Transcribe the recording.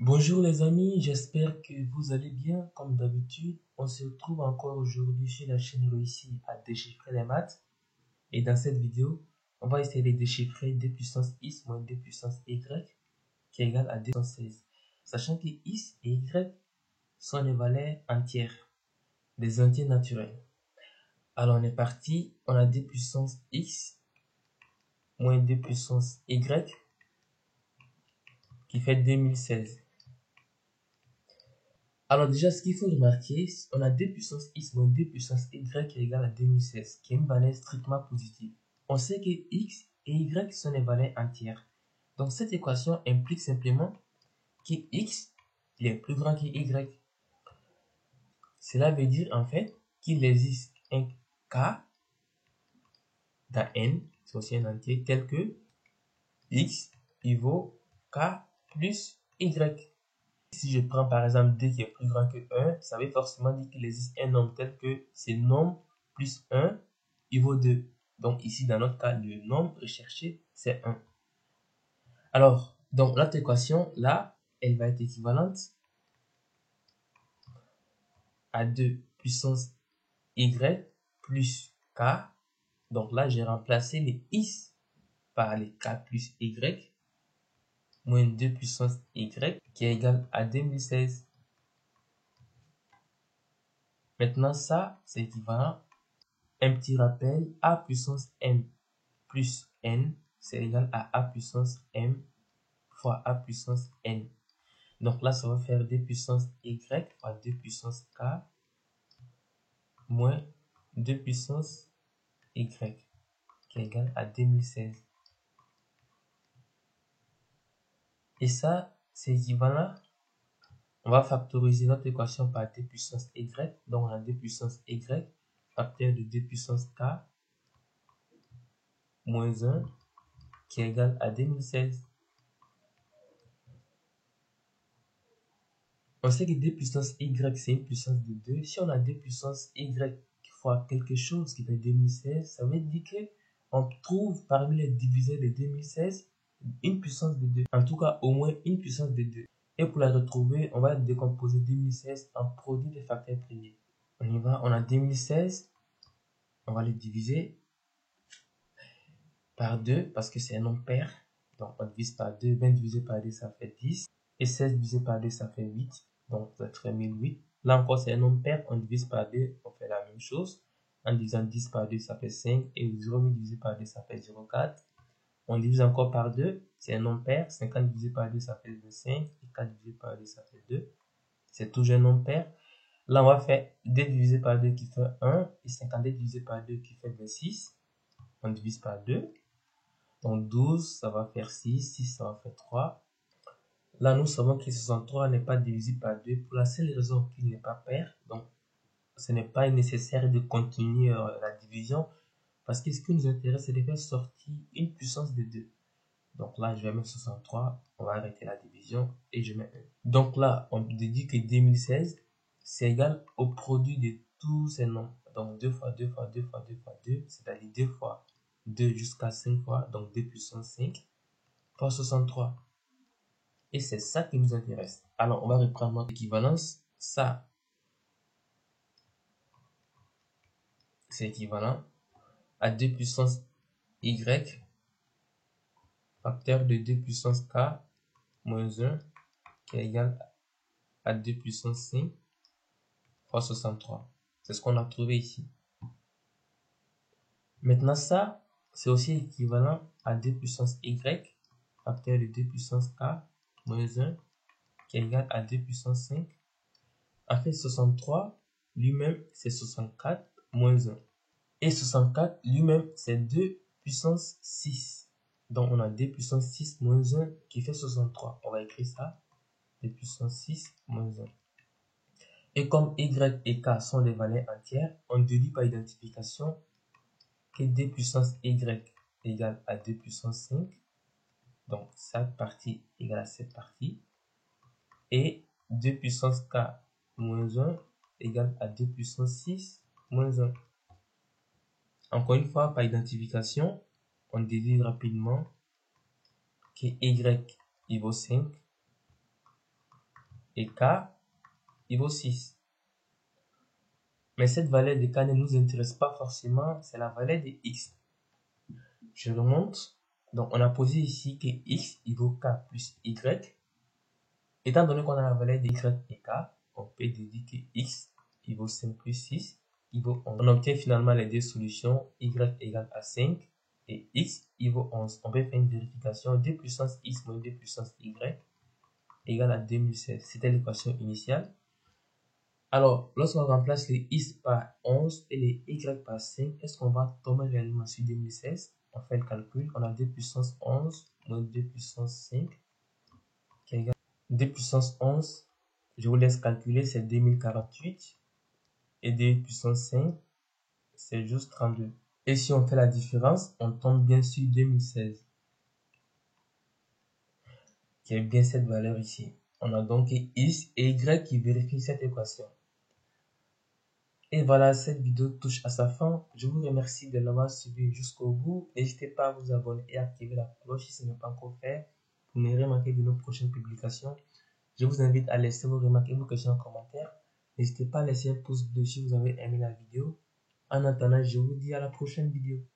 Bonjour les amis, j'espère que vous allez bien. Comme d'habitude, on se retrouve encore aujourd'hui sur la chaîne Réussi à déchiffrer les maths. Et dans cette vidéo, on va essayer de déchiffrer d puissance x moins d puissance y qui est égal à d puissance 16. Sachant que x et y sont des valeurs entières, des entiers naturels. Alors on est parti, on a d puissance x moins d puissance y qui fait 2016. Alors déjà, ce qu'il faut remarquer, on a d puissance x moins d puissance y qui est égal à 2016, qui est une valeur strictement positive. On sait que x et y sont des valeurs entières. Donc cette équation implique simplement que x est plus grand que y. Cela veut dire en fait qu'il existe un k dans n, c'est aussi un entier, tel que x vaut k plus y. Si je prends par exemple d qui est plus grand que 1, ça veut forcément dire qu'il existe un nombre tel que ce nombre plus 1 vaut 2. Donc ici, dans notre cas, le nombre recherché, c'est 1. Alors, donc notre équation, là, elle va être équivalente à 2 puissance y plus k. Donc là, j'ai remplacé les x par les k plus y moins 2 puissance y qui est égal à 2016. Maintenant, ça, c'est équivalent. Un petit rappel, a puissance m plus n, c'est égal à a puissance m fois a puissance n. Donc là, ça va faire 2 puissance y fois 2 puissance k moins 2 puissance y qui est égal à 2016. Et ça, c'est équivalent. On va factoriser notre équation par 2 puissance y. Donc on a 2 puissance y facteur de 2 puissance k moins 1 qui est égal à 2016. On sait que 2 puissance y, c'est une puissance de 2. Si on a 2 puissance y fois quelque chose qui fait 2016, ça veut dire qu'on trouve parmi les diviseurs de 2016 une puissance de 2. En tout cas, au moins une puissance de 2. Et pour la retrouver, on va décomposer 2016 en produit des facteurs premiers. On y va, on a 2016, on va le diviser par 2 parce que c'est un nombre pair. Donc on divise par 2, 20 divisé par 2, ça fait 10. Et 16 divisé par 2, ça fait 8. Donc ça ferait 1008. Là encore, c'est un nombre pair, on divise par 2, on fait la même chose. En divisant 10 par 2, ça fait 5. Et 0,8 divisé par 2, ça fait 0,4. On divise encore par 2, c'est un nombre pair. 50 divisé par 2, ça fait 25. Et 4 divisé par 2, ça fait 2. C'est toujours un nombre pair. Là, on va faire 2 divisé par 2 qui fait 1. Et 52 divisé par 2 qui fait 26. On divise par 2. Donc 12, ça va faire 6. 6, ça va faire 3. Là, nous savons que 63 n'est pas divisible par 2 pour la seule raison qu'il n'est pas pair. Donc, ce n'est pas nécessaire de continuer la division parce que ce qui nous intéresse, c'est de faire sortir une puissance de 2. Donc là, je vais mettre 63, on va arrêter la division et je mets 1. Donc là, on dit que 2016, c'est égal au produit de tous ces nombres. Donc 2 fois 2 fois 2 fois 2 fois 2, c'est-à-dire 2 fois 2 jusqu'à 5 fois, donc 2 puissance 5 fois 63. Et c'est ça qui nous intéresse. Alors, on va reprendre notre équivalence. Ça, c'est équivalent à 2 puissance y facteur de 2 puissance k moins 1 qui est égal à 2 puissance 5 fois 63. C'est ce qu'on a trouvé ici. Maintenant, ça, c'est aussi équivalent à 2 puissance y facteur de 2 puissance k moins 1 qui est égal à 2 puissance 5. En fait, 63, lui-même, c'est 64 moins 1. Et 64, lui-même, c'est 2 puissance 6. Donc, on a 2 puissance 6 moins 1 qui fait 63. On va écrire ça. 2 puissance 6 moins 1. Et comme y et k sont des valeurs entières, on déduit par identification que 2 puissance y égale à 2 puissance 5. Donc, cette partie égale à cette partie. Et 2 puissance k moins 1 égale à 2 puissance 6 moins 1. Encore une fois, par identification, on déduit rapidement que y vaut 5 et k, il vaut 6. Mais cette valeur de k ne nous intéresse pas forcément, c'est la valeur de x. Je remonte. Donc, on a posé ici que x, il vaut k plus y. Étant donné qu'on a la valeur de y et k, on peut déduire que x, il vaut 5 plus 6, il vaut 11. On obtient finalement les deux solutions, y égale à 5 et x, il vaut 11. On peut faire une vérification, 2 puissance x moins 2 puissance y égale à 2016. C'était l'équation initiale. Alors, lorsqu'on remplace les x par 11 et les y par 5, est-ce qu'on va tomber réellement sur 2016? On fait le calcul, on a 2 puissance 11 moins 2 puissance 5 qui est égal à 2 puissance 11. Je vous laisse calculer, c'est 2048. Et 2 puissance 5, c'est juste 32. Et si on fait la différence, on tombe bien sur 2016, qui est bien cette valeur ici. On a donc x et y qui vérifient cette équation. Et voilà, cette vidéo touche à sa fin. Je vous remercie de l'avoir suivi jusqu'au bout. N'hésitez pas à vous abonner et à activer la cloche si ce n'est pas encore fait pour ne rien manquer de nos prochaines publications. Je vous invite à laisser vos remarques et vos questions en commentaire. N'hésitez pas à laisser un pouce bleu si vous avez aimé la vidéo. En attendant, je vous dis à la prochaine vidéo.